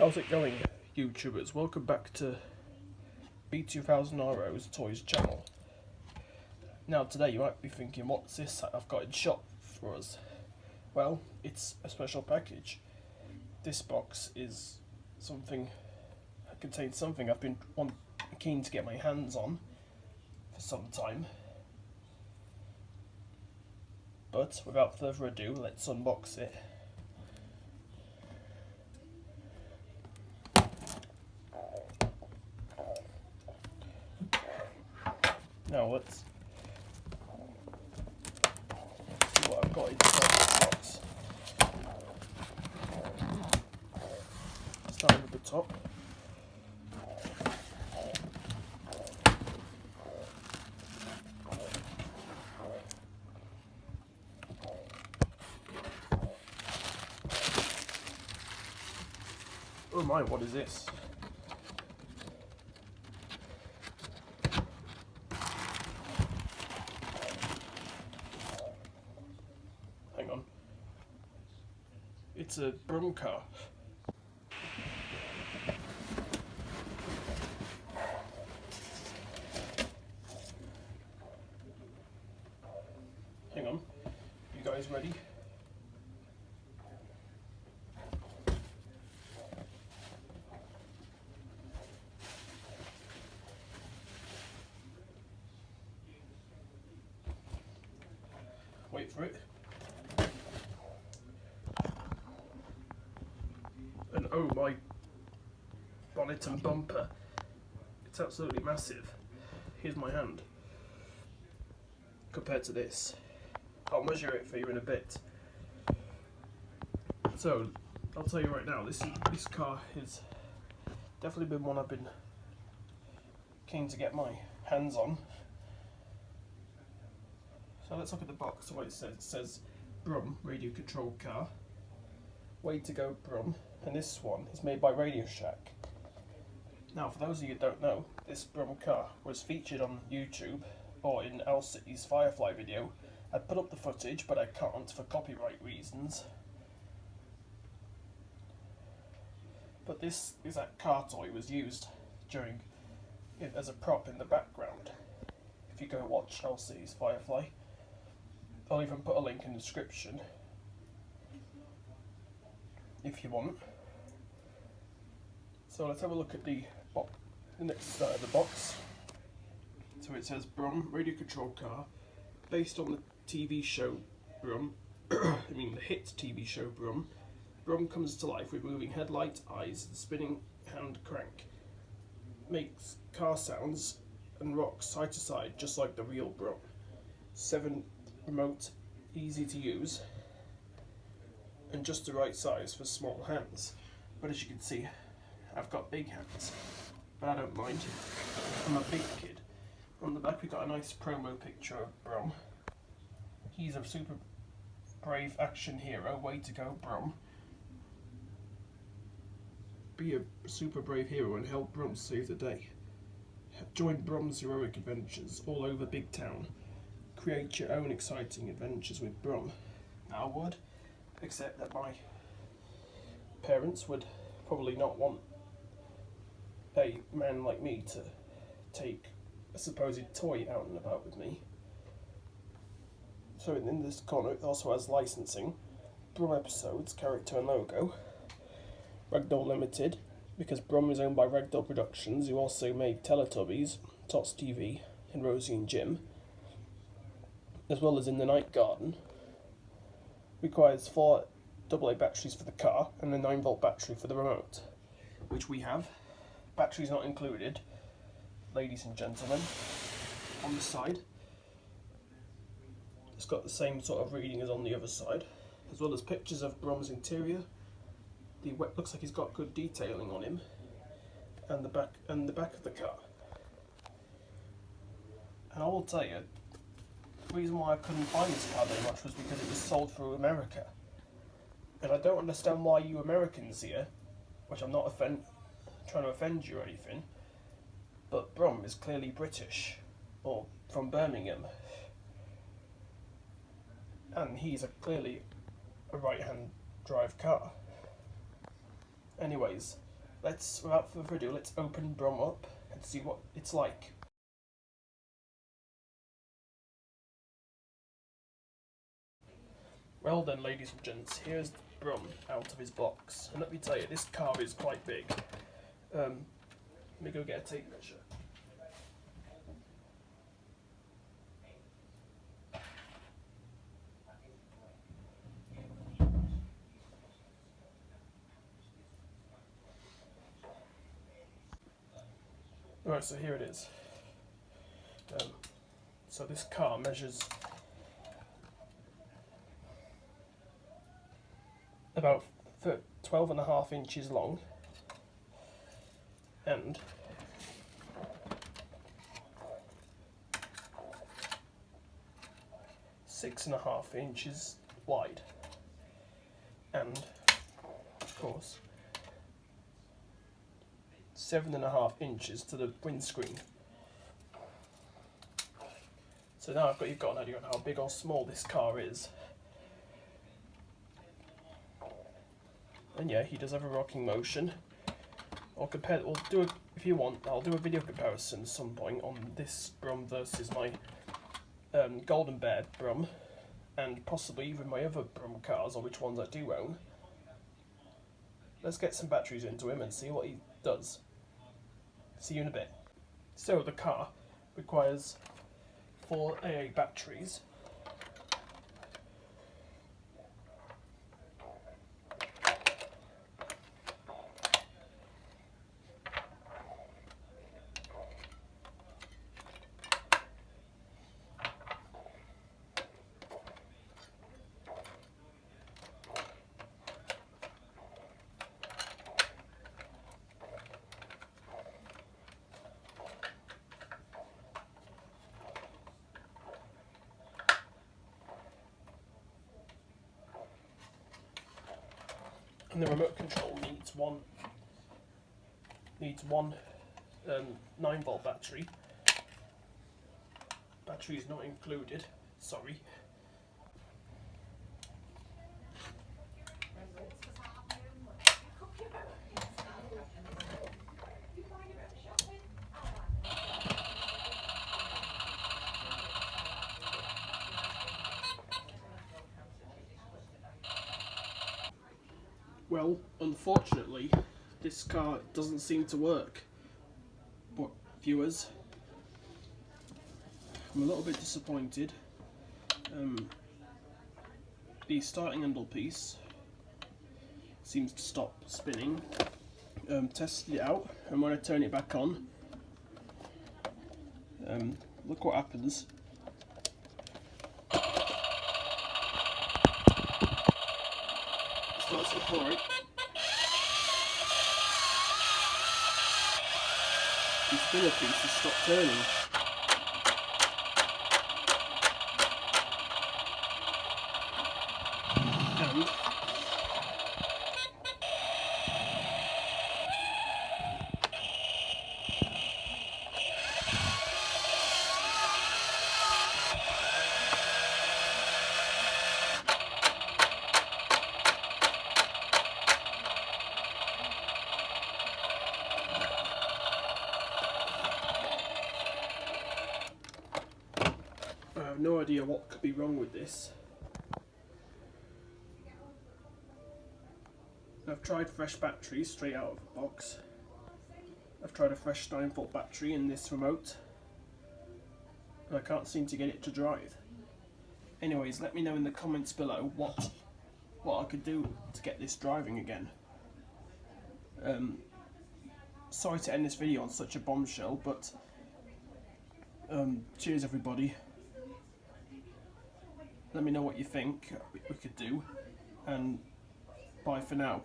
How's it going, YouTubers? Welcome back to B2000RO's Toys channel. Now today you might be thinking, what's this I've got in shop for us? Well, it's a special package. This box is contains something I've been keen to get my hands on for some time. But without further ado, let's unbox it. Now let's see what I've got inside this box. Starting with the top. Oh my, what is this? Hang on. It's a Brum car. Hang on. You guys ready? Wait for it. And oh my, bonnet and bumper. It's absolutely massive. Here's my hand. Compared to this. I'll measure it for you in a bit. So, I'll tell you right now, this car has definitely been one I've been keen to get my hands on. So let's look at the box, what it says. It says Brum radio controlled car. Way to go, Brum. And this one is made by RadioShack. Now, for those of you who don't know, this Brum car was featured on YouTube or in City's Firefly video. I'd put up the footage, but I can't for copyright reasons. But this exact car toy was used during it as a prop in the background. If you go watch City's Firefly, I'll even put a link in the description if you want. So let's have a look at the next side of the box. So it says Brum radio controlled car, based on the TV show Brum, the hit TV show Brum. Brum comes to life with moving headlight, eyes, and spinning hand crank. Makes car sounds and rocks side to side just like the real Brum. 7 remote, easy to use, and just the right size for small hands. But as you can see, I've got big hands, but I don't mind. I'm a big kid. On the back we got a nice promo picture of Brum. He's a super brave action hero. Way to go, Brum. Be a super brave hero and help Brum save the day. Join Brum's heroic adventures all over Big Town. Create your own exciting adventures with Brum. Now I would, except that my parents would probably not want a man like me to take a supposed toy out and about with me. So in this corner it also has licensing, Brum episodes, character and logo, Ragdoll Limited, because Brum is owned by Ragdoll Productions, who also made Teletubbies, Tots TV and Rosie and Jim, as well as In the Night Garden. Requires 4 AA batteries for the car and a 9-volt battery for the remote, which we have. Batteries not included, ladies and gentlemen. On the side, it's got the same sort of reading as on the other side, as well as pictures of Brum's interior. Looks like he's got good detailing on him, and the back of the car. And I will tell you, the reason why I couldn't find this car very much was because it was sold through America. And I don't understand why you Americans here, which I'm not trying to offend you or anything, but Brum is clearly British, or from Birmingham. And he's clearly a right-hand drive car. Anyways, without further ado, let's open Brum up and see what it's like. Well then, ladies and gents, here's Brum out of his box, and let me tell you, this car is quite big. Let me go get a tape measure. Right, so here it is. So this car measures about 12.5 inches long and 6.5 inches wide, and of course 7.5 inches to the windscreen. So now you've got an idea on how big or small this car is. And yeah, he does have a rocking motion. If you want, I'll do a video comparison at some point on this Brum versus my Golden Bear Brum, and possibly even my other Brum cars, or which ones I do own. Let's get some batteries into him and see what he does. See you in a bit. So the car requires 4 AA batteries. And the remote control needs one 9-volt battery. Battery is not included, sorry. Well, unfortunately, this car doesn't seem to work. But viewers, I'm a little bit disappointed. The starting handle piece seems to stop spinning. Tested it out, and when I turn it back on, look what happens. Starts to pour it. The spinner piece has stopped turning. And I have no idea what could be wrong with this. I've tried fresh batteries straight out of the box. I've tried a fresh 9-volt battery in this remote, and I can't seem to get it to drive. Anyways, let me know in the comments below what I could do to get this driving again. Sorry to end this video on such a bombshell, but cheers everybody. Let me know what you think we could do, and bye for now.